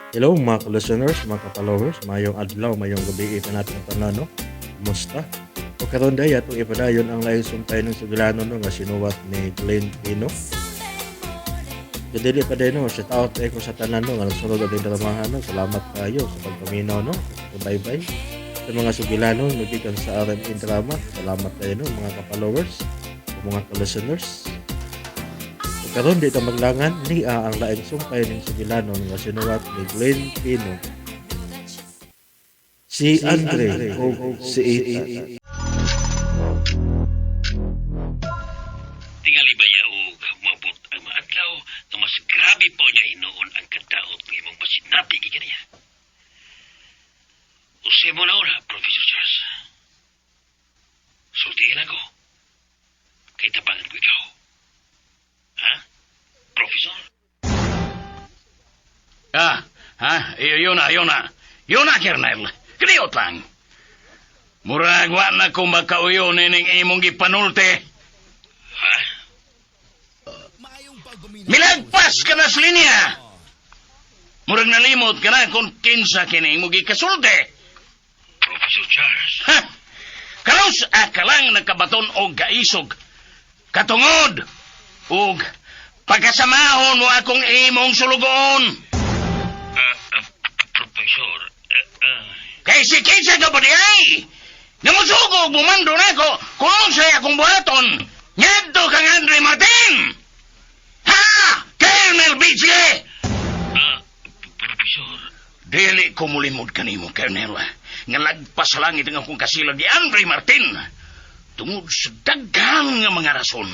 Hello mga ka-listeners, mga ka-followers, mayong adlaw, mayong gabi pa natin tanan, no? Kumusta? O karon day atong ipadayon ang lain sumpay ng sugilano no nga sinuwat ni Glenn Pino. Kadili pa din no, shout out ko sa tanan no nga nagsunod ang dramahan no. Salamat kayo sa pagpaminaw no. Bye-bye. Sa mga sugilano nagikan sa RMN drama, salamat kayo no mga ka-followers, mga ka-listeners. Karon di ta maglangan ni ang laing sumpay ning sugilano nga sinuwat ni Glenn Pino. Si Andre o si Ethan. Tingali ba yaw mabot ang maadlaw na mas grabe po niya hinoon ang kadaot ng imong pasinati giganiya. Usay mo na ora, Professor Charles. Sultihin ako. Kay tabangan ko ikaw. Ha? Professor? Yun na, Kernel. Kriyot lang. Murag wa na kung makauyo ning imong gipanulte. Ha? Milagpas ka na sa linya. Murag nalimot ka na kung kinsa kini imong gikasulti. Professor Charles. Ha? Karos akalang nakabaton og gaisog. Katungod. Og pagkasamahon mo akong imong sulugon. Professor, kay si kinsa ka ba di ay? Namusugo, bumando na ako kung sa'y akong buhaton. Nyadto kang Andre Martin! Ha! Colonel Bichie! Professor. Dili ko mulimod kanimo, Colonel. Nga lagpas sa langit ang akong kasilag ni Andre Martin. Tungod sa daghang nga mga rason.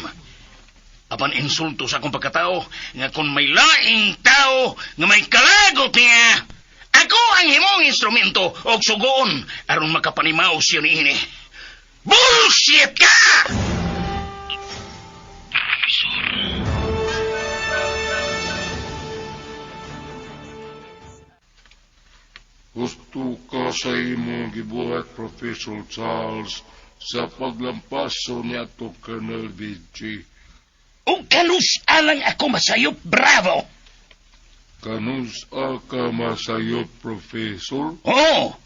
Apan insulto sa akong pagkatao nga kung may laing tao nga may kalagot niya, ako ang himong instrumento o sugoon aron makapanimaw siya niini. Bullshit ka! Professor. Gusto ka sa imong gibuhat, Professor Charles, sa paglampaso niya to Colonel Vici. O kanus alang ako masayop, bravo! Kanus ka masayop, Professor? Oo!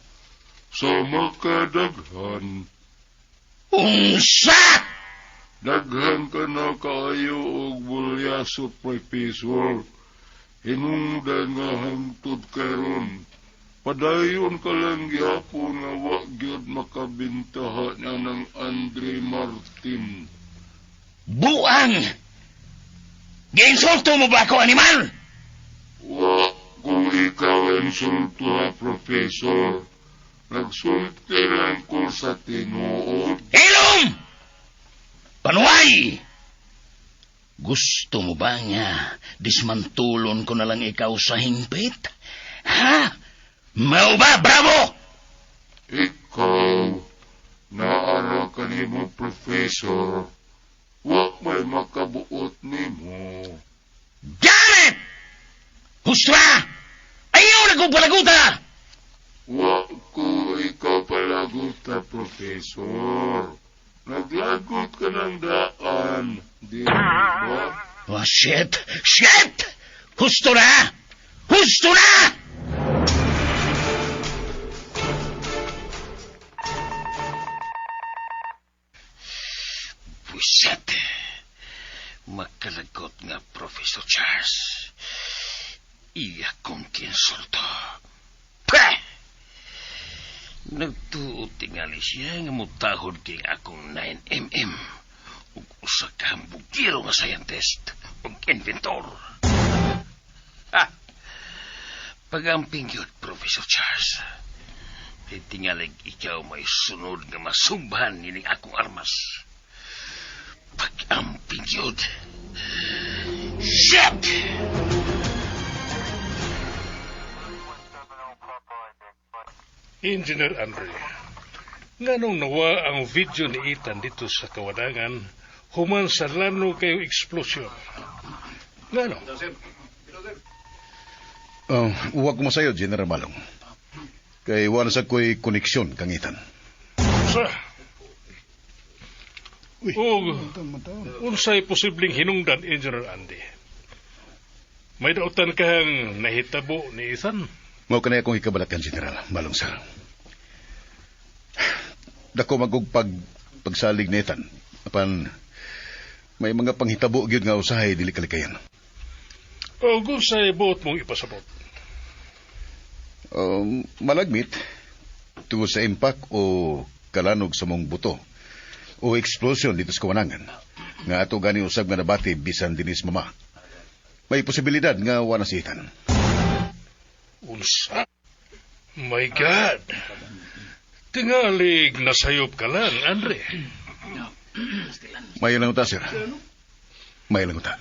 Sa makadaghan. Unsa! Daghan ka na kaayo og bulyaso, Professor. Hinungdan nga hangtod karon. Padayon ka lang gyapon nga wa gyud makabintaha niya ng Andre Martin. Buang! Giinsulto mo ba ako, animal? Wa kung ikaw insulto ha, Professor. Nagsulti lang ko sa tinuod. Ilom! Panuay! Gusto mo ba nga dismantulon ko na lang ikaw sa hingpit? Ha? Mau ba, bravo? Ikaw, naara ka nimo, Professor. Wa may makabuot nimo. Damn it! Husto na! Ayaw na kong palaguta! Wa ko ikaw palaguta, Professor. Naglagot ka ng daan. Di ba? Oh, shit! Shit! Husto na! Husto na! Buset! Makalagot nga, Professor Charles. Iya kong kinsulto. Pah! Nagtuot tingali siya nga mutahod king akong 9mm. Ug usa ka bugiro nga scientist ug inventor. Ha! Pagamping yun, Professor Charles. Tingalig ikaw may sunod nga masumbahan nining akong armas. Pag-amping yun. Shit! Engineer Andre, nganong nawa ang video ni Ethan dito sa kawadangan human sa lano kayo eksplosyon? Ngano? Huwag ko masayo, General Malong. Kay wala sa ko'y koneksyon kang Ethan. Sa? Unsay posibleng hinungdan, Engineer Andy? May dautan kang nahitabo ni Ethan? Mao kanay akong ikabalakan, General Malong sir. Dako magugpag pagsalig netan apan may mga panghitabo gyud nga usahay dili kalikayan. O kung sa ibuot mong ipasabot. Malagmit tungod sa impact o kalanog sa mong buto o explosion dito sa kawanangan nga ato gani usab nga nabati bisan dinis mama. May posibilidad nga wala si Ethan. Unsa? My God! Tingalig nasayop ka lang, Andre. May lang uta, sir. May lang uta.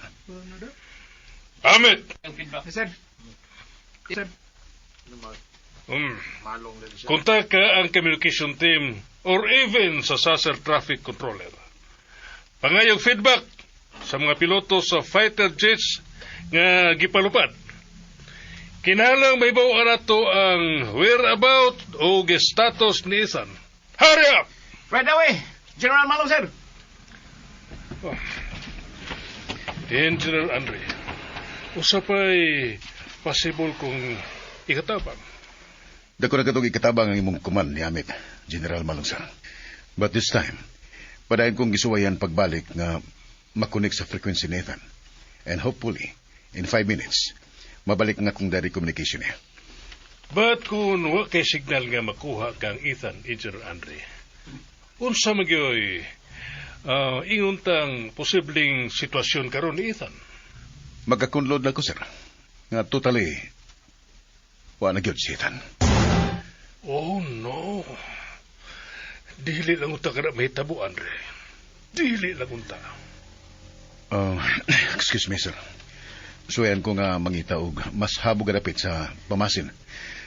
Amit! Sir. Sir. Kontak ka ang communication team or even sa Sasser Traffic Controller. Pangayog feedback sa mga piloto sa fighter jets nga gipalupad. Kinahanglang may bawa nato ang whereabout o status ni Ethan. Hurry up! Right away. General Malong, sir. Engineer Andre, usapay possible kung ikatabang. Dako na katong ikatabang ang imong kuman ni Amit, General Malong sir. But this time, padayon kong gisuwayan pagbalik nga makunik sa frequency ni Ethan. And hopefully, in 5 minutes, mabalik nga kong direct communication niya. But kung wa kay signal nga makuha kang Ethan, Engineer Andre, unsa magyoy inguntang posibleng sitwasyon karon ni Ethan? Magkakunlod na ko, sir. Nga totally, wala na gyud si Ethan. Oh no. Dili lang unta ka na mahitabo, Andre. Dili lang unta. Excuse me, sir. Suwayan ko nga mangita og mas habog dapit sa pamasin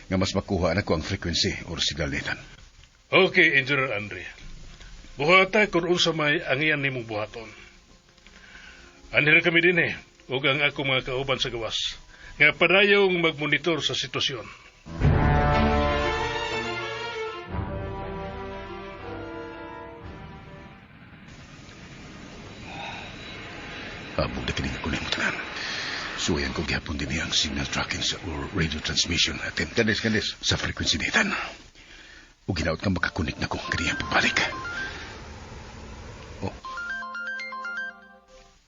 nga mas makuha na ko ang frequency or signal ni Ethan. Okay, Engineer Andre. Buhata kung unsa may angian nimong buhaton. Anhir kami din ug ang ako mga kauban sa gawas nga padayong magmonitor sa sitwasyon. Habog na kining ako na yung tanan. Suwayan ko gihapon din ang signal tracking sa or radio transmission atin. Kandis, sa frequency ni Ethan. O ginaot kang makakunik na ko kaniyang pagbalik. Oh.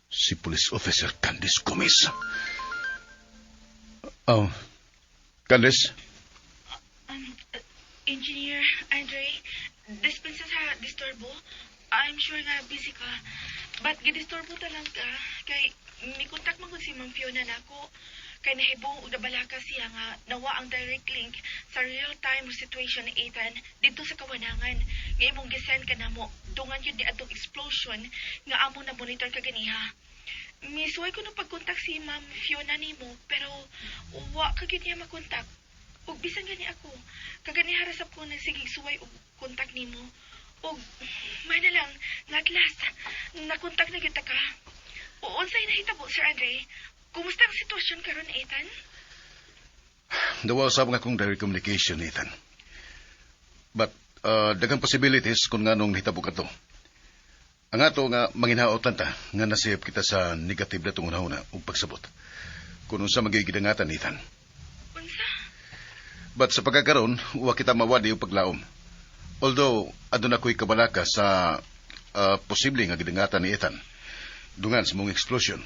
Si Police Officer Candice Gomez. Oh. Candice? Engineer Andre, dispensa sa disturbo. I'm sure nga busy ka. But gidisturbo talang ka. Kay may kontak man si Ma'am Fiona na ako. Kay nahibong udabalaka siya nga nawa ang direct link sa real-time situation ni Ethan dito sa kawanangan. Nga imong gisend ka na mo. Dungan yun ni atong explosion nga amo na monitor ka ganiha. Misuway ko na pagkontak si Ma'am Fiona nimo pero wa ka gyud niya makontak. Ug bisan gani ako, kagani harasap ko na sigig suway og kontak nimo. Ug may na lang, at last, nakontak na gyud ta ka. O unsay nahitabo, Sir Andre? Kumusta ang sitwasyon karon, Ethan? Dawa usab nga kong direct communication, Ethan. But daghang possibilities kung nganong nahitabo ka to. Ang ato nga manginhaotan ta nga nasayop kita sa negative na tungunahuna ug pagsabot. Kung unsa magigidangatan, Ethan. Unsa? But sa pagkakaroon, wa kita mawadi o paglaom. Although, adun ako'y kabalaka sa posibleng nga gidangatan ni Ethan dungan sa mong explosion.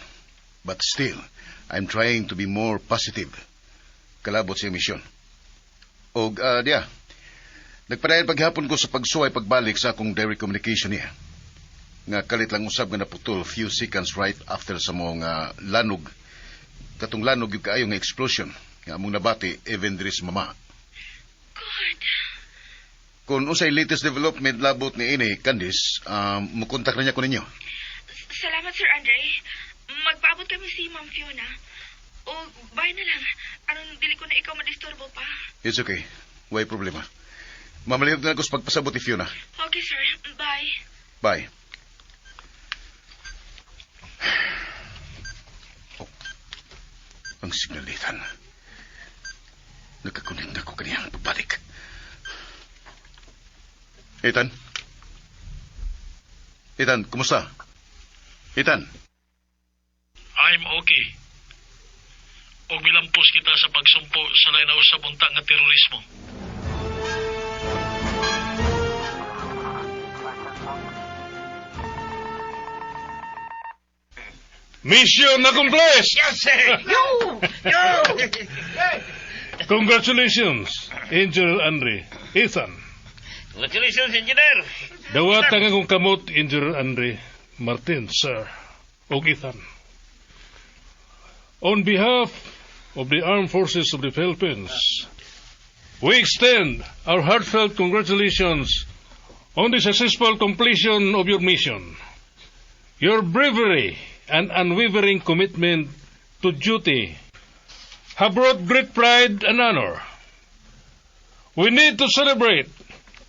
But still, I'm trying to be more positive kalabot sa emisyon. O, nagpadayon paghapon ko sa pagsuway pagbalik sa akong direct communication niya. Nga kalit lang usab nga naputol few seconds right after sa mong lanog. Katong lanog yung kaayo nga explosion nga among nabati even diri sa mama. God. Kung unsay latest development labot ni ini, Candice, mukontak na niya ko ninyo. Salamat, Sir Andre. Magpaabot kami si Ma'am Fiona. O, bye na lang. Anong dili ko na ikaw madisturbo pa? It's okay. Way problema. Mamalihog na ako sa pagpasabot ni Fiona. Okay, sir. Bye. Bye. Oh. Ang signal ni Ethan. Nagkakunik na ko kaniyang pagbalik. Ethan? Ethan, kumusta? Ethan? I'm okay. o milampos kita sa pagsumpo sa nainaw sa bunta nga terorismo. Mission accomplished! Yes, sir! Congratulations, Engineer Andre. Ethan. Congratulations, engineer! Dawat ang akong kamot, Engineer Andre. Martin, sir. O Ethan. On behalf of the Armed Forces of the Philippines, we extend our heartfelt congratulations on the successful completion of your mission. Your bravery and unwavering commitment to duty have brought great pride and honor. We need to celebrate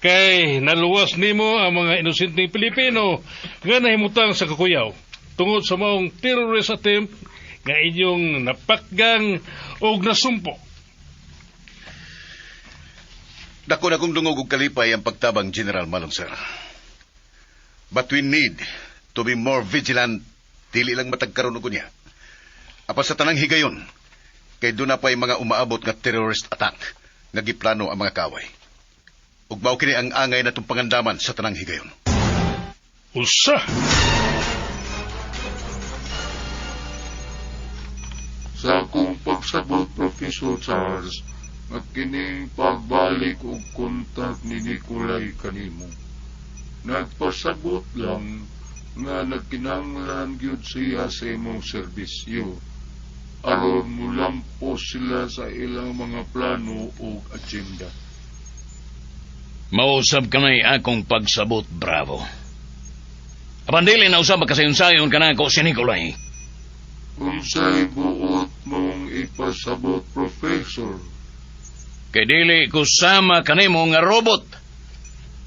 kay naluwas nimo ang mga inosenteng Pilipino nga nahimutang sa kakuyaw tungod sa maong terrorist attempt nga inyong napakgang o nasumpo. Dako na kong dungog og kalipay ang pagtabang General Malong, sir. But we need to be more vigilant, dili lang matagkaroon og niya. Apan sa tanang higayon, kay doon na pa'y mga umaabot nga terrorist attack nga giplano ang mga kaway. Ug mao kini ang angay natong pangandaman sa tanang higayon. Usa! Sa akong pagsabot, Professor Charles, at kining pagbalik og kontak ni Nicolay kanimo. Nagpasabot lang nga nagkinahanglan gyud siya sa imong serbisyo aron mulampos sila sa ilang mga plano o agenda. Mausap ka na'y akong pagsabot, Bravo. Apan dili na usap kasayon-sayon ka na ako si Nicolay. Unsay buot mong ipasabot, Professor? Kay dili ko sama kanimo nga robot.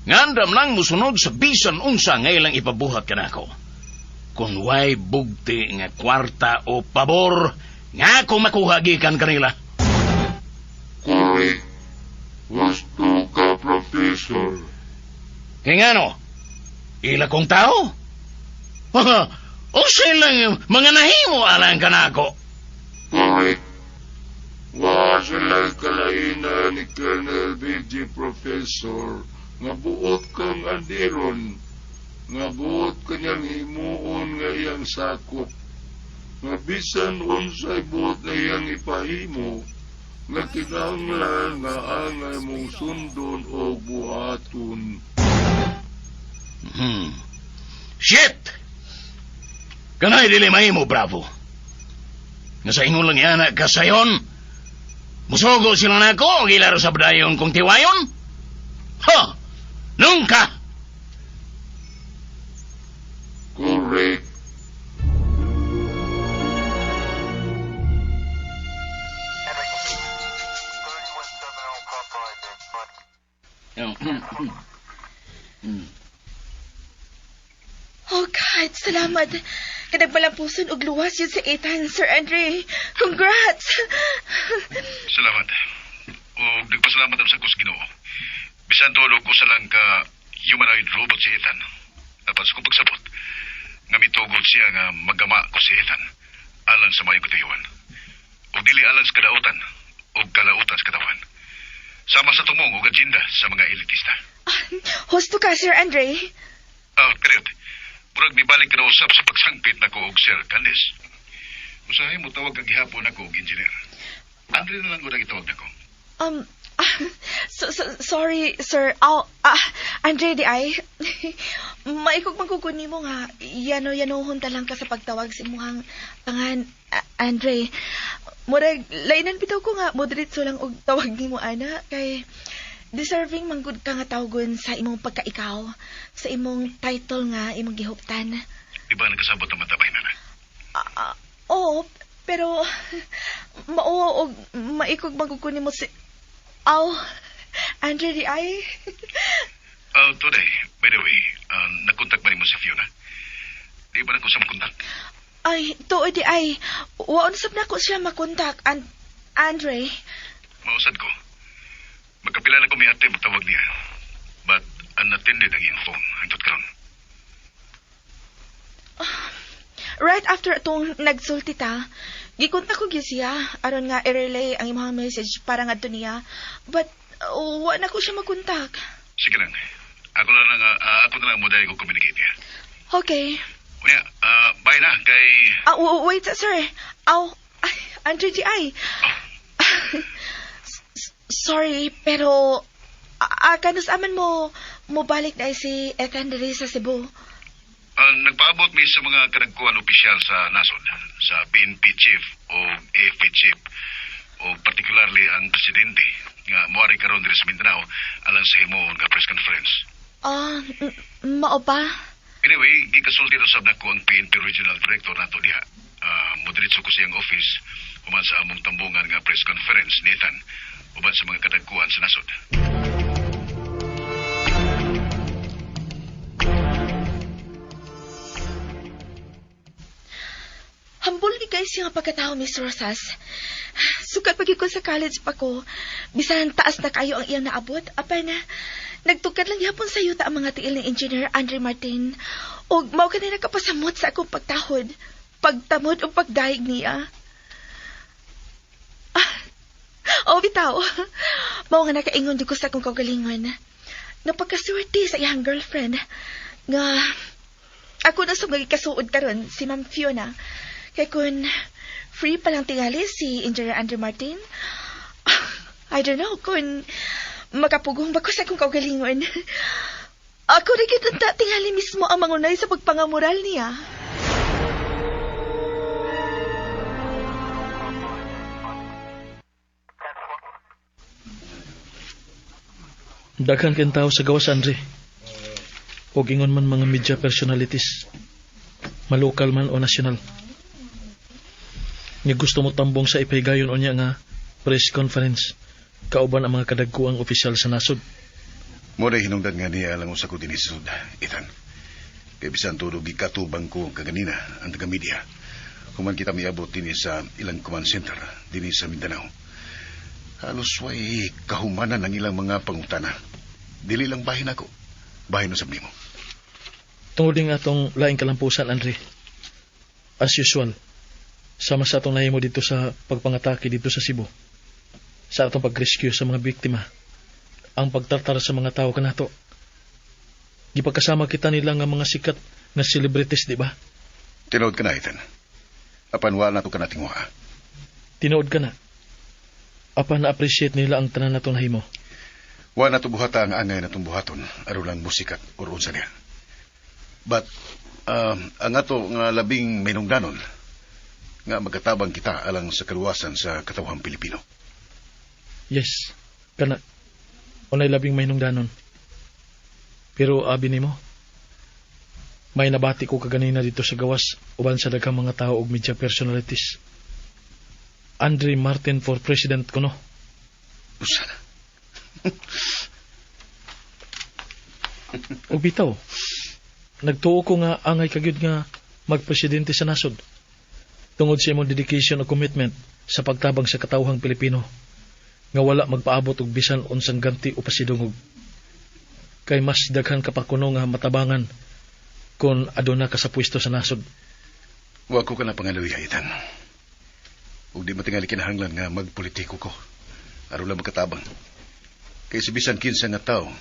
Ngandam lang musunod sa bisan unsa nga ilang ipabuhat ka na ako. Kung way bugti nga kwarta o pabor, nga ako makuha gikan kanila. Correct. Gusto ka, Professor. Kaya nga no, ila kong tao? O silang mga nahimo alang ka na ako. Correct. Wa sila'y kalainan ni Colonel BG, Professor, nga buot kang andiron, nga buot kanyang himuon nga iyang sakop, nga bisan unsay buot na iyang ipahimo, nga kinahanglan nga angay mong sundon o buhaton. Shit! Kanay dili mahimo, Bravo. Nga sa ingon lang yan kasayon, musugo sila na ako, gilaro sa badayon kong tiwayon? Ha! Nungka! Correct. Oh God, salamat. Kadagbalampuson og luwas yun sa Ethan, Sir Andre. Congrats! Salamat. O nagpasalamat ang sa kus Ginoo. Bisan tulog ko sa lang ka humanoid robot si Ethan. Apan sa kong pagsabot, nga mitugod siya nga magama ko si Ethan alang sa mga katayuan. O dili alang sa kadautan o kalautan sa katawan. Sama sa tumong o agenda sa mga elitista. Husto ka, Sir Andre. Correct. Murag mibalik ka na usap sa pagsangpit na ko og Sir Candice. Usahay mo tawag kang gihapon ako og engineer. Andre na lang ko na itawag na ko. Sorry, sir. Andre, di ay. Maikog magkukuni mo nga. Yano-yanohon talang ka sa pagtawag sa imuhang pangan, Andre. Murag, lainan bitaw ko nga, moderate lang og tawag ni mo, ana. Kay, deserving manggod ka nga tawgon sa imong pagkaikaw. Sa imong title nga, imong gihuptan. Di ba nagkasabot ang matabay na na? Oo, pero, mao og maikog magkukuni mo si... Andre, di ay? Today, by the way, nakontak ba rin mo si Fiona? Di ba na ko sa makontak? Ay, tuod di ay. Waon sab na ko siya makontak, Andre. Mausad ko. Magkapila na ko may ate magtawag niya. But unattended ang iyong phone. Hangtod karon. Right after itong nagsulti ta, Gikunta ko gyud siya aron nga i-relay ang imong message para ngadto niya. But wa na ko siya makontak. Sige lang. Ako na lang mo dahil ko communicate niya. Okay. Unya, bye na kay... Wait, sir. Ay, Andre G.I. Sorry, pero kanus aman mo balik na si Ethan diri sa Cebu. Nagpaabot mi sa mga kadagkuhan opisyal sa nasod, sa PNP chief o AFP chief, o particularly ang presidente nga moari karon diri sa Mindanao alang sa himo nga press conference. Mao ba? Anyway, gikasulti na sab nako ang PNP regional director nato diha. Moderitso ko siyang office human sa among tambungan nga press conference ni Ethan uban sa mga kadagkuhan sa nasod. Hambol ni guys yung pagkatao, Miss Rosas. Sukat pag ko sa college pa ko, bisan taas na kayo ang iyang naabot, apay na, nagtukad lang yapon sa yuta ang mga tiil ni Engineer Andre Martin, o mao ka na nakapasamot sa akong pagtahod, pagtamod o pagdaig niya. Bitaw, mao nga nakaingon di ko sa akong kaugalingon, napagkaswerte sa iyang girlfriend, nga, ako na sumagi kasuod karon si Ma'am Fiona. Kaya kung free pa lang tingali si Engineer Andre Martin, I don't know kung makapugong ba ko sa akong kaugalingon. Ako na kitanta tingali mismo ang mangunay sa pagpangamoral niya. Daghan kang tao sa gawas, Andre. O ingon man mga media personalities, malokal man o nasyonal. Nga gusto mo tambong sa ipaygayon o niya nga press conference, kauban ang mga kadagkuang opisyal sa nasod. Muna hinungdan nga niya alang usa ko din isud, Ethan. Kaya bisan todo gikatubang ko kaganina ang taga-media. Human kita miabot din sa ilang command center din sa Mindanao. Halos way kahumanan ang ilang mga pangutana. Dili lang bahin ako. Bahin no sa mo. Tungod din atong laing kalampusan, Andre. As usual, sama sa atong nahimo dito sa pagpangatake dito sa Cebu. Sa atong pag-rescue sa mga biktima. Ang pagtartar sa mga tao kanato. Gipagkasama kita nila nga mga sikat nga celebrities, di ba? Tinood ka na, Ethan. Apan wala na to ka nating wa. Tinood ka na. Apan na-appreciate nila ang tanan natong nahimo. Wa na to buhata ang angay na itong buhaton, arulang musikat o unsa niya. But, ang ato nga labing minungdanon, nga magkatabang kita alang sa kaluwasan sa katawhang Pilipino. Yes, kana. Unay labing mahinungdanon. Pero abi nimo, may nabati ko kaganina dito sa gawas uban sa daghang mga tao ug media personalities. Andre Martin for President ko, no? Usa. O bitaw, nagtuo ko nga angay kagyud nga magpresidente sa nasod. Tungod sa imong dedication o commitment sa pagtabang sa katawhang Pilipino, nga wala magpaabot og bisan unsang ganti o pasidungog. Kay mas daghan ka pa kuno nga matabangan kung aduna ka sa pwesto sa nasod. Wa ko ka na pangaluya, Ethan. Ug di matingali kinahanglan nga magpolitiko ko. Aron lang magkatabang. Kay si bisan kinsa nga tao,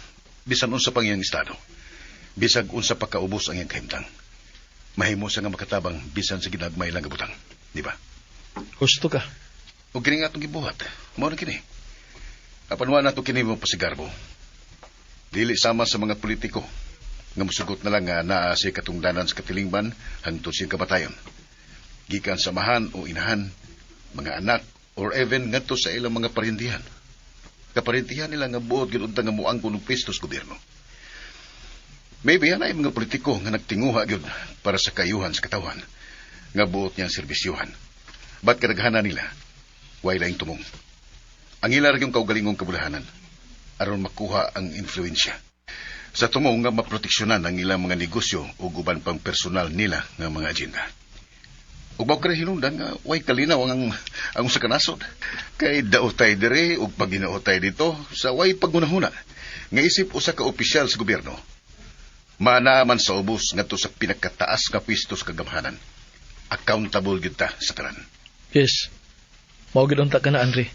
bisan unsa pang iyang estado, bisag unsa pa kaubos ang iyang kahimtang, mahimo sa nga makatabang bisan sa ginagmay lang kabutang, di ba? Gusto ka? Ug kini nga atong gibuhat, mao na kini. Apan wa nato kini mo pasigarbo. Dili sama sa mga politiko nga musugot na lang nga naa sa katungdanan sa katilingban hangtod sa kamatayon. Gikan samahan o inahan, mga anak, or even ngadto sa ilang mga parintihan. Kaparintihan nila nga buot ginuntang nga muangko ng pwesto sa gobyerno. Maybe yan ay mga politiko nga nagtinguha gyud para sa kayuhan sa katawhan nga buot niyang serbisyuhan. Ba't kadaghanan nila? Way laing tumong. Ang ila yung kaugalingong kabulahanan aron makuha ang influensya. Sa tumong nga maproteksyonan ang ilang mga negosyo o guban pang personal nila nga mga agenda. Ug baw kare hinungdan nga way kalinaw ang sa kanasod. Kay daotay dire ug paginaotay dito sa way paggunahuna nga isip usa ka opisyal sa gobyerno. Maanaman sa ubos ngadto sa pinakataas nga pwesto sa kagamhanan. Accountable gyud ta sa tanan. Yes. Maugid unta ka na, Andre.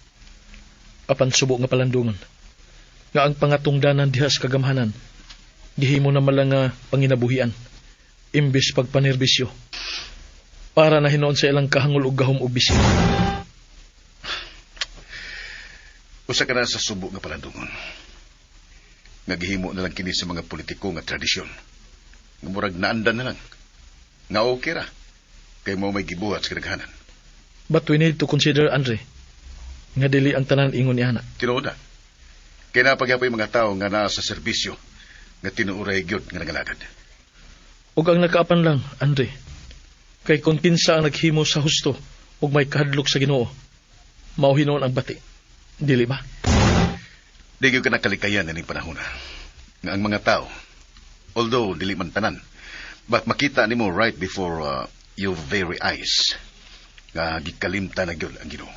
Apan subo nga palandungan. Nga ang pangatungdanan diha sa kagamhanan, gihimo na malang nga panginabuhian, imbis pagpanerbisyo, para na hinoon sa ilang kahangol ug gahom ug bisyo. Usa ka na sa subo nga palandungon. Nagihimo na lang kini sa mga politiko nga tradisyon. Nga murag naandan na lang. Nga okay ra. Kay mo may gibuhat sa kadaghanan. But we need to consider, Andre, nga dili ang tanan ingon ni ana. Tinuod na. Kaya napagyapay mga tao nga naa sa serbisyo nga tinuuray gyud nga nagalagad. Ug ang nakaapan lang, Andre, kay kung kinsa ang naghimo sa husto ug may kahadlok sa Ginoo, mao hinuon ang bati. Dili ba? Di gyud ka nakalikayan ning panahon nga ang mga tao, although dili man tanan, but makita nimo right before your very eyes nga gikalimta na gyud ang Ginoo.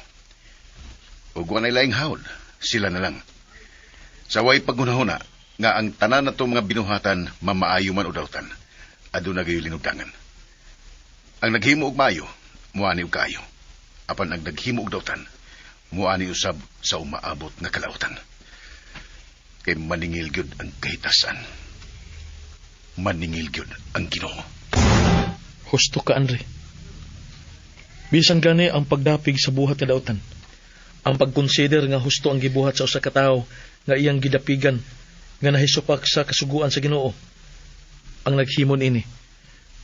Ug walay laing hawd, sila na lang. Sa way pagunahuna nga ang tanan nato mga binuhatan mamaayo man o dawtan, aduna gayo linugdangan. Ang naghimo og maayo, muani og kaayo. Apan ang naghimo og dawtan, muani usab sa umaabot nga kalautan. Kay maningil gyud ang kahitasan. Maningil gyud ang Ginoo. Husto ka, Andre. Bisan gani ang pagdapig sa buhat nga dautan, ang pagkonsider nga husto ang gibuhat sa usa ka tawo nga iyang gidapigan nga nahisupak sa kasuguan sa Ginoo, ang naghimon ini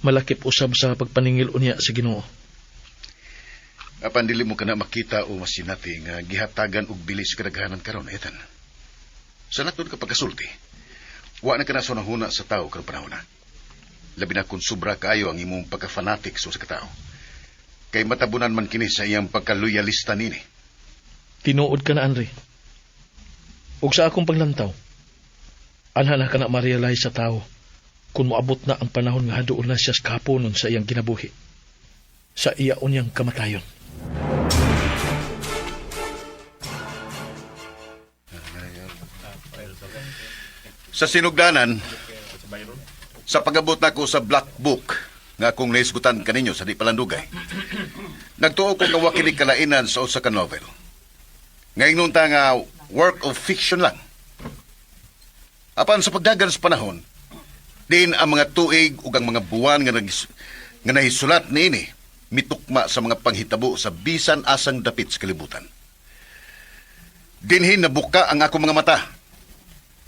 malakip usab sa pagpaningil unya sa Ginoo. Apan dili mo kana makita o masinati nga gihatagan og bilis kadaghanan karon, Ethan. Sa natod ka pagkasulti, wa na kana sunahuna sa tao karong panahon. Labi na kung sobra kaayo ang imong pagka-fanatic sa katao. Kay matabunan man kini sa iyang pagka-loyalista nini. Tinuod ka na, Andre. Ug sa akong paglantaw, anha na ka na ma-realize sa tao kung moabot na ang panahon nga haduol na siya sa kahaponon sa iyang kinabuhi, sa iya unyang kamatayon. Sa sinugdanan, sa pag-abot nako sa Black Book nga akong naisgutan kaninyo sa di palandugay, nagtuo ko nga wa kini kalainan sa usa ka novel. Ngayon nung ta nga work of fiction lang. Apan sa pagdagan sa panahon, din ang mga tuig ug ang mga buwan nga nahisulat niini mitukma sa mga panghitabo sa bisan asang dapit sa kalibutan. Dinhin nabuka ang akong mga mata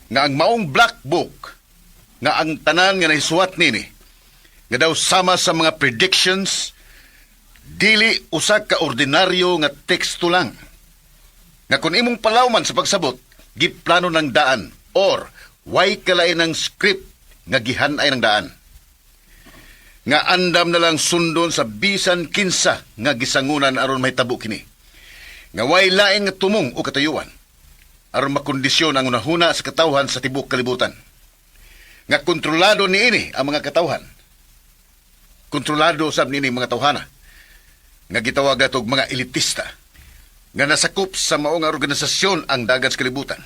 nga ang maong Black Book nga ang tanan nga nahisuat nini nga daw sama sa mga predictions dili usa ka ordinaryo nga teksto lang nga kung imong palawman sa pagsabot giplano ng daan or way kalain ng script nga gihanay ng daan nga andam na lang sundon sa bisan kinsa nga gisangunan aron mahitabo kini nga way lain nga tumong o katayuan aron makondisyon ang unahuna sa katawhan sa tibok kalibutan. Nga kontrolado niini ang mga katawhan. Kontrolado sab niini mga tawhana. Nga gitawag atog mga elitista. Nga nasakop sa maong organisasyon ang dagat sa kalibutan.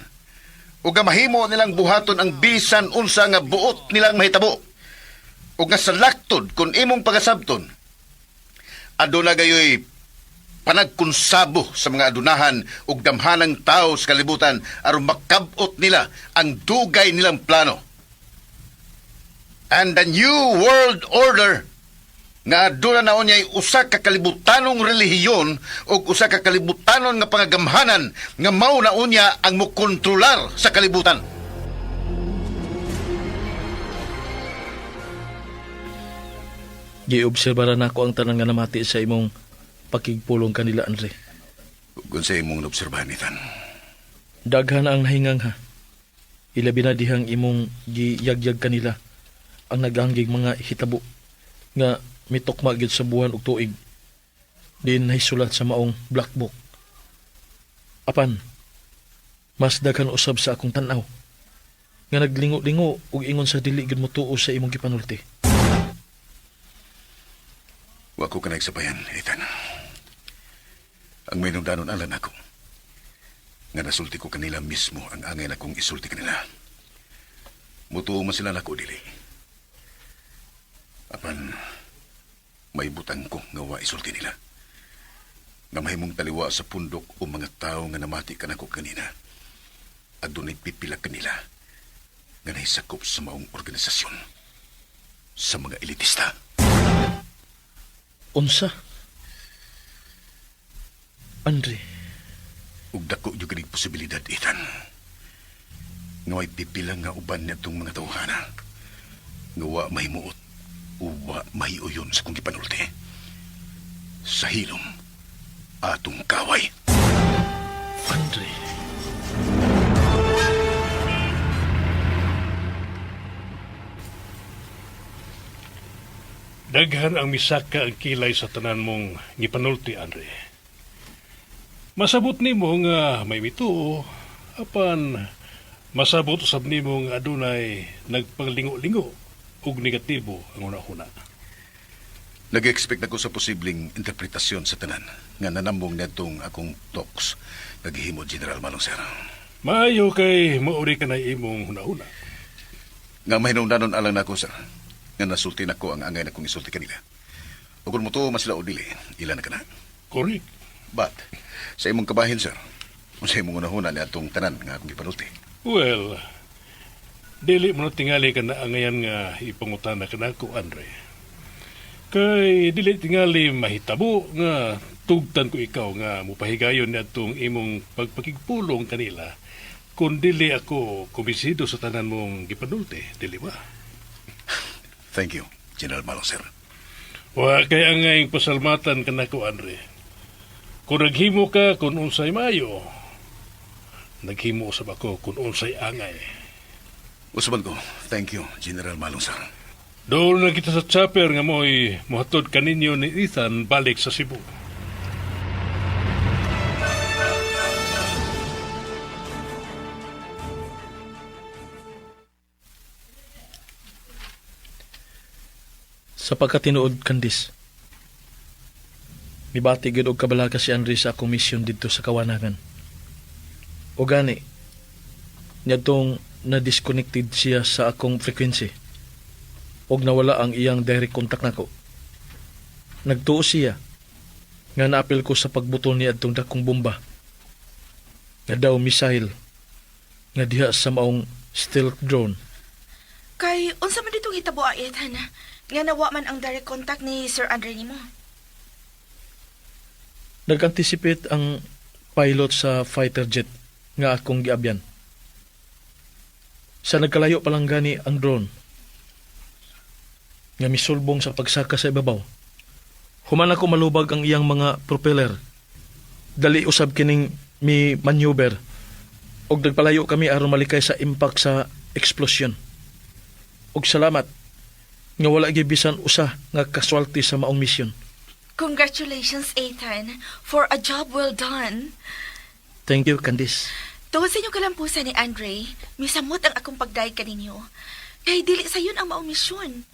O nga mahimo nilang buhaton ang bisan unsa nga buot nilang mahitabo. O nga salaktod kung imong pagasabton. Aduna gayoy panagkonsabo sa mga adunahan ug damhanang tao sa kalibutan aron makabot nila ang dugay nilang plano. And the new world order nga aduna na unyay usa ka kalibutanong relihiyon ug usa ka kalibutanon nga pangagamhanan nga mao na unya ang mokontrolar sa kalibutan. Giobserbaran nako ang tanan nga namati sa imong pakigpulong kanila, Andre. Kung sa imong obserbahan, Ethan. Daghan ang nahingang ha. Ilabi na dihang imong giyagyag kanila ang naganggig mga hitabo nga mitokma gyud sa buwan ug tuig. Din nahisulat sa maong Black Book. Apan, mas daghan usab sa akong tan-aw nga naglingo-lingo ug ingon sa dili gyud motuo sa imong gipanulti. Wa ko kanay sabayan, Ethan. Ang may nungdanon alan ako. Nga nasulti ko kanila mismo ang angay na kong isulti kanila. Mutuo man sila nako dili. Apan, may butang ko nga wa isulti nila. nga mahimong taliwa sa pundok o mga tao nga namati ka nako kanina. At doon pipila kanila nga nahisakop sa maong organisasyon sa mga elitista. Unsa? Andre, Ug dako yung ganing posibilidad, Ethan. Nga may pipila nga uban niya itong mga tauhana. Nga wa mahimuot o wa mahiuyon sa kong gipanulti. Sa hilom, atong kaway. Andre. Daghan ang misaka ang kilay sa tanan mong gipanulti, Andre. Masabot nimo nga may mituo, apan masabot usab nimo nga adunay nagpaglingo-lingo ug negatibo ang una-una. Nag-expect ako sa posibleng interpretasyon sa tanan nga nanambong netong akong talks naghihimo General Malong, sir. Maayo kay mauri ka na imong una-una. Nga mahinungdanon alang nako, sir. Nga nasulti nako ang angay na kong isulti kanila. O kung mo to masila o dili, ilan na ka na. Correct. But, sa imong kabahin, sir, o sa imong unahuna ni atong tanan nga akong ipanulti. Well, dili mo na tingali ka na angayan nga ipangutana ka na ko, Andre. Kay dili tingali mahitabo nga tugtan ko ikaw nga mupahigayon ni atong imong pagpakigpulong kanila kung dili ako kumisido sa tanan mong gipanulti, dili ba? Thank you, General Malong, sir. Wa kay angay pasalmatan ka na ko, Andre. Kung naghimo ka kung unsay mayo, naghimo usab ako kung unsay angay. Usaban ko, thank you, General Malong, sir. Doon na kita sa chopper nga mo'y muhatod kaninyo ni Ethan balik sa Cebu. Sa pagkatinuod, Candice, mibati gid og kabalaga si Andre sa akong misyon dito sa Kawanangan. O gani, niyadtong na-disconnected siya sa akong frequency og nawala ang iyang direct contact nako. Nagtuo siya nga naapil ko sa pagbutol ni adtong dakong bomba nga daw missile nga diha sa maong stealth drone. Kay, unsa man ditong hitabo a Ethan, nga nawa man ang direct contact ni Sir Andre nimo. Nag-anticipate ang pilot sa fighter jet nga akong giabyan. Sa nagkalayo pa lang gani ang drone nga misulbong sa pagsaka sa ibabaw. Human ako malubag ang iyang mga propeller. Dali usab kining mi maneuver og nagpalayo kami aron malikay sa impact sa eksplosyon. Og salamat nga wala gibisan usa nga casualty sa maong misyon. Congratulations, Ethan, for a job well done. Thank you, Candice. Tungod sa inyong kalampusan ni Andre, misamot ang akong pagdayeg kaninyo. Kay dili sa yun ang maong misyon.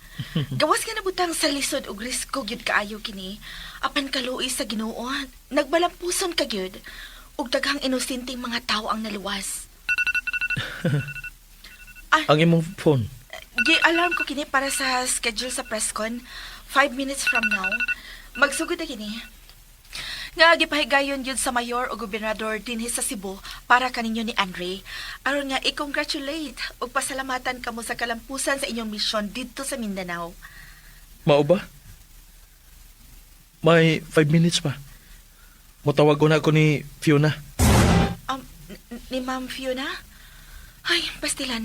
Gawas nga nabutang sa lisod og risko gyud kaayo kini. Apan kaluoy sa Ginoo, nagbalampuson ka gyud ug daghang inosenteng mga tawo ang naluwas. Ang imong phone. Gi-alarm ko kini para sa schedule sa presscon 5 minutes from now. Magsugod na kini. Nga gipahigayon yun sa mayor o gobernador dinhi sa Cebu para kaninyo ni Andre. Aron nga i-congratulate o pasalamatan kamo sa kalampusan sa inyong misyon dito sa Mindanao. Mao ba? May 5 minutes pa. Mutawag ko na ako ni Fiona. Ni Ma'am Fiona? Ay, pastilan.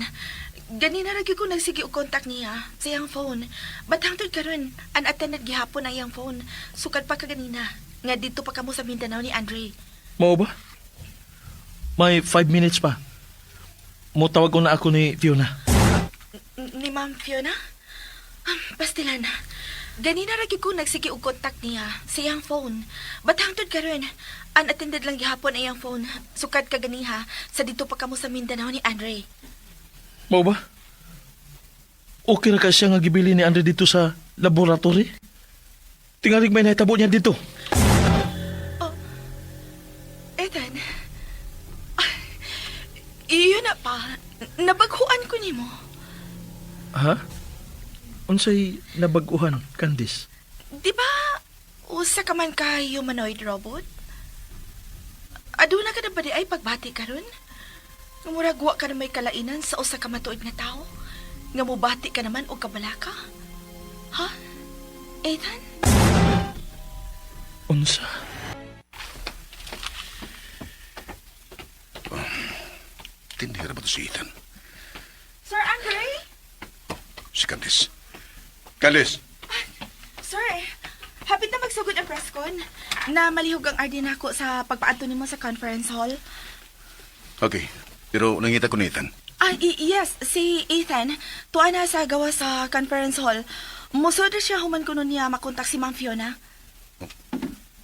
Ganina ragi ko nagsigi og contact niya sa iyang phone. But hangtod karon, unattended gihapon ang iyang phone. Sukad pa ka ganina. Nga dito pa kamo sa Mindanao ni Andre. Mao ba? May 5 minutes pa. Mutawag ko na ako ni Fiona. Ni Ma'am Fiona? Pastilan. Ganina ragi ko nagsigi og contact niya sa iyang phone. But hangtod karon, unattended lang gihapon ang iyang phone. Sukad ka ganiha sa dito pa kamo sa Mindanao ni Andre. Mao ba? Okay na ka siya nga gibili ni Andre dito sa laboratory? Tingalig may nahitabo niya dito. Oh, Ethan. Iyon na pa. Nabaghuan ko nimo. Ha? Unsay nabaguhan, Candice? Di ba usa ka man ka humanoid robot? aduna ka na ba di ay pagbati karon? Nga murag wa ka na may kalainan sa usa ka matuod nga tao? Nga mubati ka naman og kabalaka? Ha? Ethan? Unsa? Tindira ba ito si Ethan? Sir Andre? Si Candice. Candice! Sir, hapit na magsugod ang presscon. Na malihog ang RD nako sa pagpaadto nimo sa conference hall. Okay, pero nangita ko ni Ethan. Yes, si Ethan. Tuwa na sa gawa sa conference hall. Musod na siya human kuno niya makontak si Ma'am Fiona.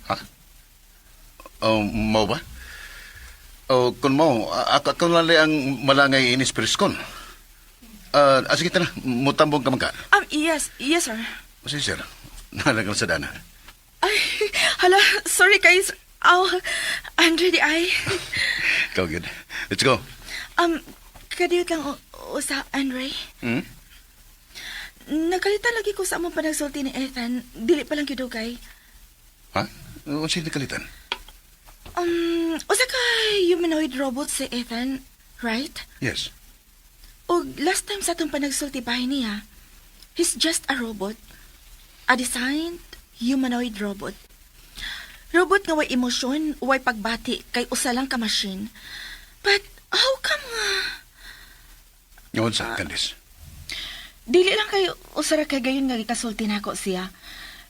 Ha? Mau ba? Kung mau, ako lang ang malangay inis periskon. Sige na, mutambong ka magka. Yes, sir. Sige, sir. Nalagang sa dana. Ay, hala, sorry guys. Andre di ay. Ikaw, good. Let's go. Kadiyot lang usa, Andre. Nakalitan lagi ko sa among panagsulti ni Ethan. Dili pa lang kidugay. Ha? Sino nakalitan? Usa ka humanoid robot si Ethan, right? Yes. O last time sa itong panagsulti bahay niya, he's just a robot. A designed humanoid robot. Robot nga way emosyon, way pagbati, kay usa lang ka machine. But how come nga? Ngayon sa, Candice. Dili lang kay usara kay gayon nga gikasulti nako siya.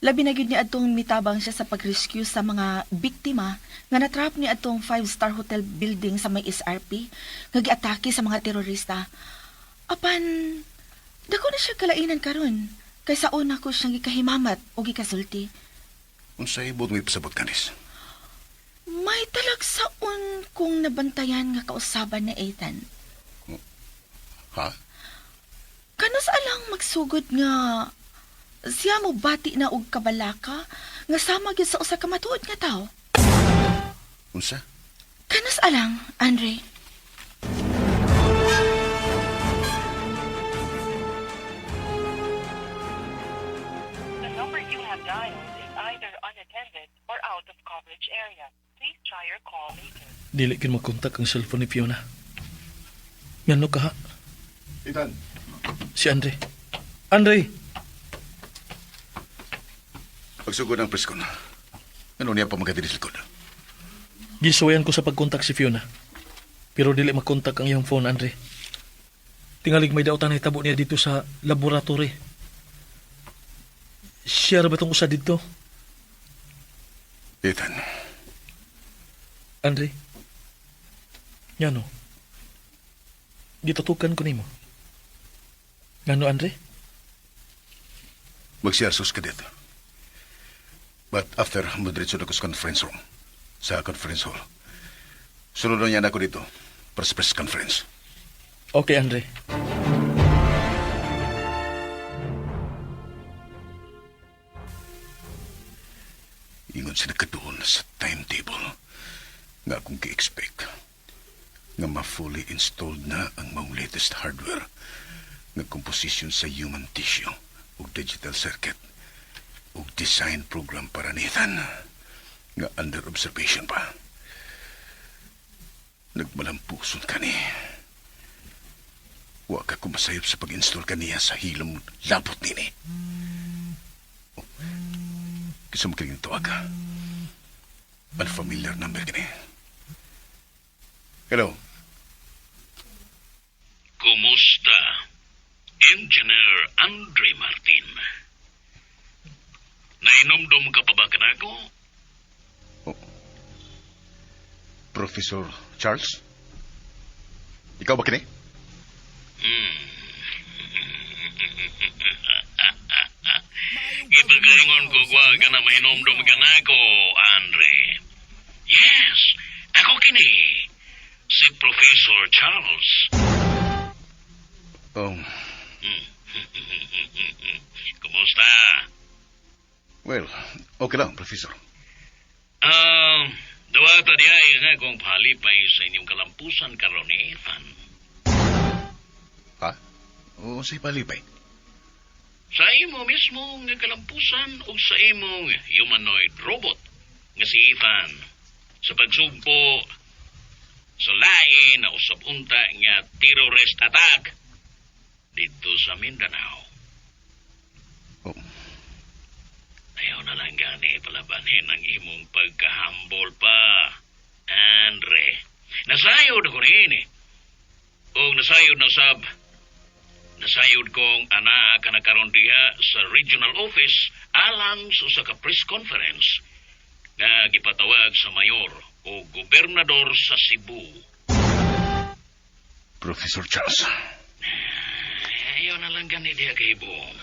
Labi na gyud ni adtong mitabang siya sa pag-rescue sa mga biktima nga natrap ni adtong 5-star hotel building sa may SRP nga giatake sa mga terorista. Apan dako na siya kalainan karon kaysa una ko siyang gikahimamat o gikasulti. Unsay ibot mo ipasabot, Candice? May talagsaon kung nabantayan nga kausaban ni Ethan. Ha? Kanos alang magsugod nga siya mo bati na og kabalaka nga sama gyud sa usa ka matuod nga tao. Unsa? Kanos alang, Andre? The number you have dialed is either unattended or out of coverage area. Please try your call later. Dili kin makontak ang cellphone ni Fiona. Ngano ka ha? Ethan. Si Andre. Andre! Pagsugod ang preskon. Ano niya pa magkatiris likod? Gisuwayan ko sa pagkontak si Fiona. Pero dili makontak ang iyong phone, Andre. Tingalig may dautan na hitabo niya dito sa laboratory. Siya ra ba itong usa dito? Ethan. Andre? Ngano? Gitutukan ko nimo. Ngano, Andre? Magsiyarsos ka dito. But after, madiretso na ko sa conference room. Sa conference hall. Sunod na niya na ako dito para sa press conference. Okay, Andre. Ingon sila kadoon sa timetable nga akong ki-expect nga ma-fully installed na ang mga latest hardware nga composition sa human tissue ug digital circuit ug design program para ni Ethan nga under observation pa. Nagmalampuson ka ni. Wa ka kumasayop sa pag-install kaniya sa hilom labot nini. Kasi mo kaling tawag ka. Unfamiliar number ka ni. Hello? Kumusta, Engineer Andre Martin? Nainomdom ka pa ba kanako? Professor Charles? Ikaw ba kini? Ipagalingon ko kwa ka na mainomdom ka nako, Andre. Yes, ako kini. Si Professor Charles. Kumusta? Well, okay lang, Professor. Dawata di ay nga kung palipay sa inyong kalampusan karon ni Ethan. Ha? O sa'y palipay? Sa imo mismo nga kalampusan o sa imong humanoid robot nga si Ethan. sa pagsugpo sa lain na usab unta nga terrorist attack dito sa Mindanao. Oh. Ayaw na lang gani palabanin ang imong pagkahambol pa, Andre. Nasayod ako rin eh. O nasayod na sab. Nasayod kong ana ka nakaroon diha sa regional office alang sa ka press conference na gipatawag sa mayor o gobernador sa Cebu. Professor Charles. Ayaw na lang gani diha kay Bong.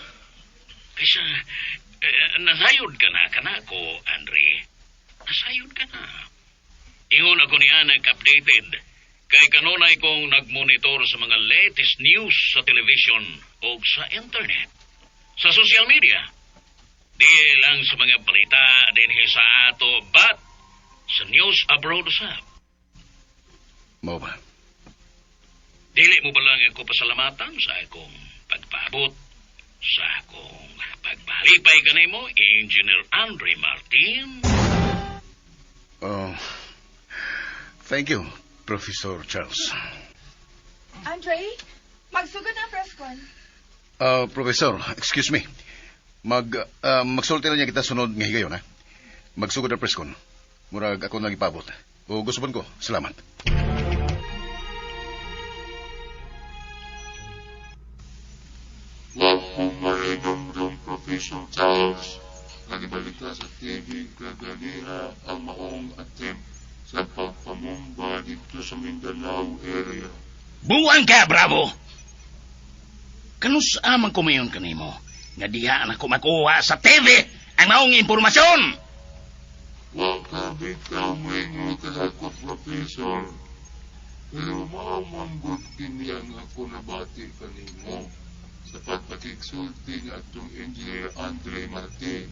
Kaysa nasayod ka na ko, Andre. Nasayod ka na. Ingon ako ni Anak updated. Kay kanunay kong nagmonitor sa mga latest news sa television o sa internet. Sa social media. Di lang sa mga balita din sa ato, but sa news abroad usab. Mao ba? Dili mo ba lang ako pasalamatan sa akong pagpaabot, sa akong pagbalipay kanimo, Engineer Andre Martin? Oh, thank you, Professor Charles. Andre, magsugod na preskon. Professor, excuse me. Magsulti na niya kita sunod nga higayon, ha? Magsugod na preskon. Murag ako nagipabot. O gusto ko, salamat. Mahumainom ng Professor Charles. Nagibalita sa TV kaganina ang maong attempt sa pagpamumba dito sa Mindanao area. Buwan ka, Bravo! Kanus amang kumayon kanimo nga diha na ko makuha sa TV ang maong impormasyon. Wa ka bitaw mo'y kahakot, Professor. Pero maamambot kini ang ako nabati kanimo sa pagpakigsulti ng atong Engineer Andre Martin.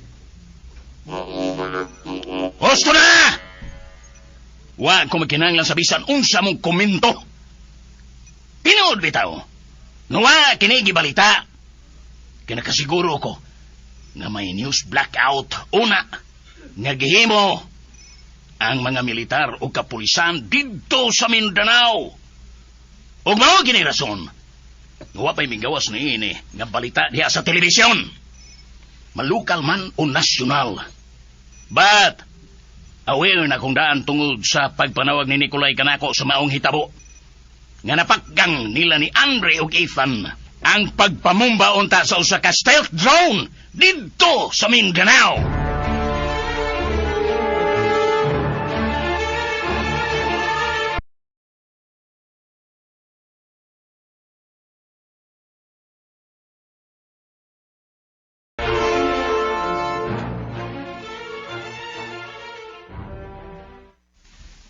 Maumalag to o... Husto na! Wa ko magkinanglan sa bisan unsa mong komento. Pinood bitaw. Nuwa kinigi balita. Kinakasiguro ko nga may news blackout una nga gihimo ang mga militar o kapulisan didto sa Mindanao. Ug mao gini rason. Nuwa pa'y migawas ni ini nga balita diha sa telebisyon. Malukal man o nasyonal. But aware na kung daan tungod sa pagpanawag ni Nicolay kanako sa maong hitabo. Nga napakgang nila ni Andre ug Ethan ang pagpamumba unta sa usa ka stealth drone didto sa Mindanao.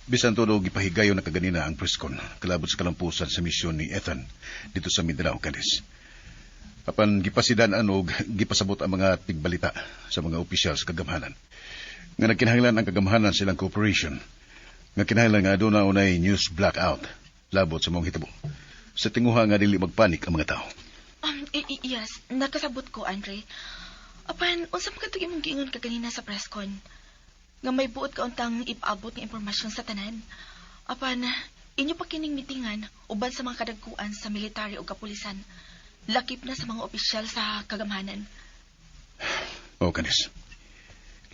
Bisan todo gipahigayon na kaganina ang preskon kalabot sa kalampusan sa misyon ni Ethan dito sa Mindanao, Cadiz. Apan gipasidan og gipasabot ang mga tigbalita sa mga opisyal sa kagamhanan nga nagkinahanglan ang kagamhanan silang cooperation nga kinahanglan nga aduna unay news blackout labot sa mga hitabo sa tinguha nga dili magpanik ang mga tao. Yes, nakasabot ko, Andre. Apan unsa man kadto imong giingon kaganina sa preskon? Nga may buot ka untang ipaabot ng impormasyon sa tanan. Apan, inyo pa kining mitingan uban sa mga kadagkuan sa military o kapulisan. Lakip na sa mga opisyal sa kagamhanan. O, Kanis.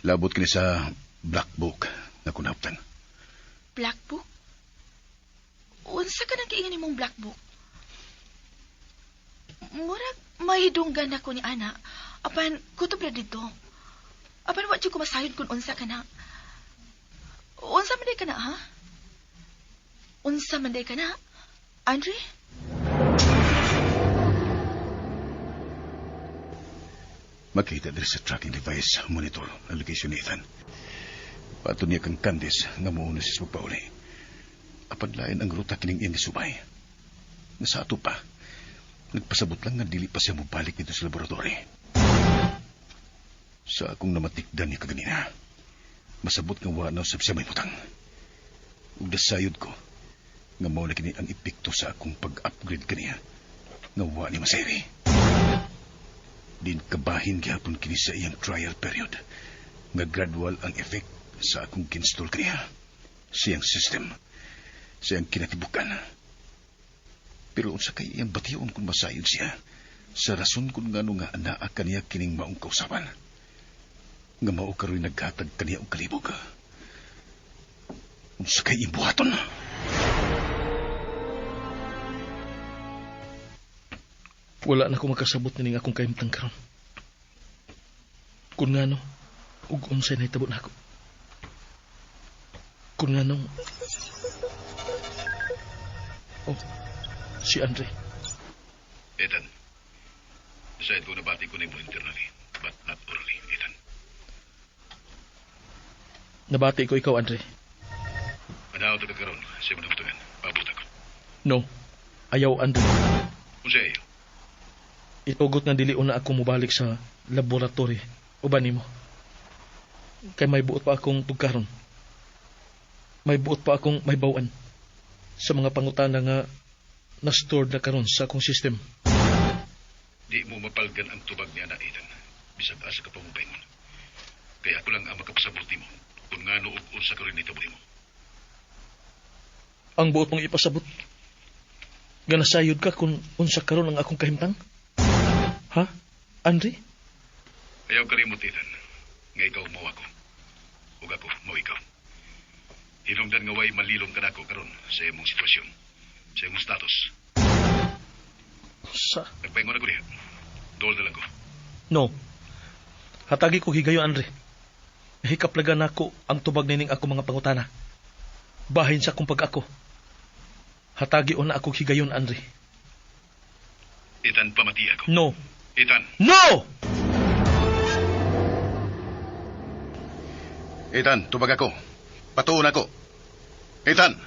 Labot kini sa Black Book na kunaptan. Black Book? Unsa ka nang giingan imong Black Book? Murag mahidunggan ako ni Ana. Apan, kutob na dito. Apan, wala ko masayod kung unsa ka na. Unsa man day ka na, ha? Unsa man day ka na, Andre? Makita diri sa tracking device monitor ang location ni Ethan. Pato niya kang Candice nga muuna sa pagpauli. Apan lain ang ruta kining iyang subay. Nasa ato pa, nagpasabot lang nga dili pa siya mobalik dito sa laboratory. Sa akong namatikdan niya kaganina, masabot nga wala sa siya may butang. Ug dasayod ko, nga mao na kini ang epekto sa akong pag-upgrade kaniya, nga wala ni masayri. Din kabahin gyapon kini sa iyang trial period, nga gradual ang effect sa akong kinstol kaniya. Siyang system, siyang kinatibukan. Pero unsa kay iyang bation kung masayod siya, sa rason kung ngano nga anaa kaniya kining maong kausaban. Nga mao karoy naghatag kaniya og kalibog. Unsa kay iyang buhaton? Wala na ko makasabot ning akong kahimtang karon. Kung ngano, ug unsay nahitabo na ako. Kung ngano... Oh, si Andre. Ethan, decide ko nabati ko na mo internally, but not orally, Ethan. Nabati ko ikaw, Andre. Manaw ito kagaroon, siya mo nabutungan. Pabot ako. No, ayaw, Andre. Kung siya iyo, Itugot nga dili una ako mubalik sa laboratory. Uban nimo. Kay may buot pa akong tugkaron. May buot pa akong may bawan sa mga pangutana nga na-stored na karon sa akong system. di mo mapalgan ang tubag niya na Ethan. Bisag asa ka pa mo paingon. Kaya ako lang ang makapasabuti mo kung nga noog unsa ka rin itabo mo. Ang buot mong ipasabot. Nga nasayod ka kung unsa karon ang akong kahimtang? Ha? Andre? Ayaw ka rin mo, Ethan. Nga ikaw mo ako. Ug ako mo ikaw. Hinungdan nga way malilong ka na ako karon sa imong sitwasyon. Sa imong status. Sa... Nagpaingon ako diha. Dool na lang ko. No. Hatagi ko higayo, Andre. Hikaplagan ako ang tubag nining ako mga pangutana. Bahin sa kung pag-ako. Hatagi o na ako higayon, Andre. Ethan, pamati ako. No. Ethan. No! Ethan, tubag ako. Patuon ako. Ethan!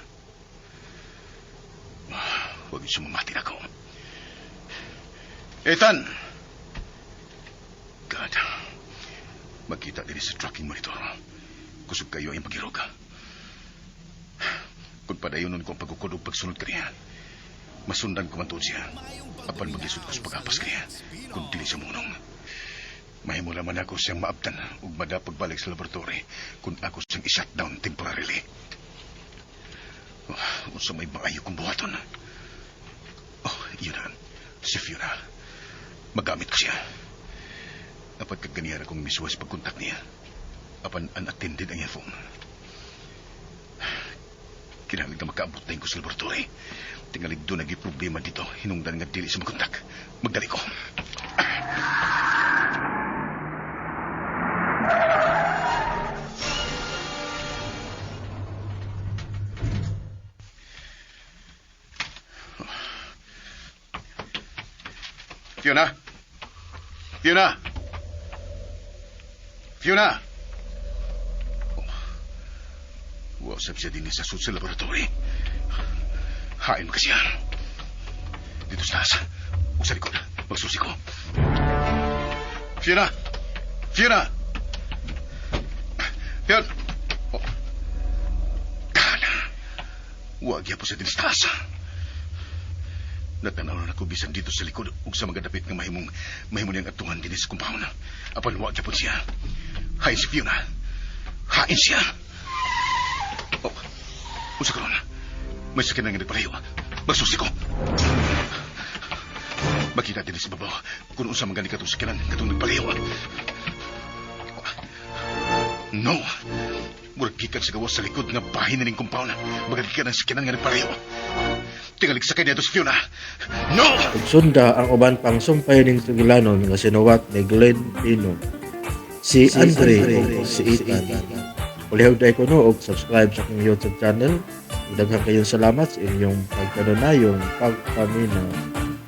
Huwag niyo sumamati ako. Ethan! God. Magkita din sa tracking monitor. Kusog kayo ang pag-irog. Kung padayonon ko ang pagkukod o pagsunod ka niya, masundan ko man tuod siya. Apan mag-isod ko sa pag-apas ka niya kung dili siya munong. Mahimo naman ako siyang maabtan ug madapagbalik sa laboratory kung ako siyang i-shutdown temporarily. Unsa may maayo kong buhaton. Oh, yun na. Si Fiona. Magamit ko siya. Apat kaganihan akong misuwas pagkontak niya. Apan unattended ang iyang phone. Kinahanglan ka makaabot na ko sa laboratory. Tingalig doon naging problema dito. Hinungdan nga dili sa makontak. Magdali ko. Fiona! Fiona! Fiona! Wasap siya din sa suit sa laboratory. Hain mo kasi yan. Dito sa taas. Huwag sa likod. Magsusi ko. Fiona! Fiona! Fiona! Oh. Kana! Huwag yan po sa din sa taas. Natanaw na ako bisan dito sa likod ug sa mga dapit nga mahimong niyang atuhan din sa compound. Apan huwag yan po siya. Hain si Fiona. Hain siya. Oh, usa karon. May sakit nga nagpalayo. Magsusi ko. Makita din sa babaw kung unsa man gani katong sakinan katong nagpalayo. No. Murag gikan sa gawas sa likod nga bahin na ning compound. Magagikan ang sakinan nga nagpalayo. Tingali sakay niya si Fiona. No! Pagsunda ang uban pang sumpay ning sugilanon nga sinuwat ni Glenn Pino. Si Andre o si Ethan. Ulihog day ko no og subscribe sa akong YouTube channel. Daghang kayong salamat sa inyong pagkanunayong pagpaminaw.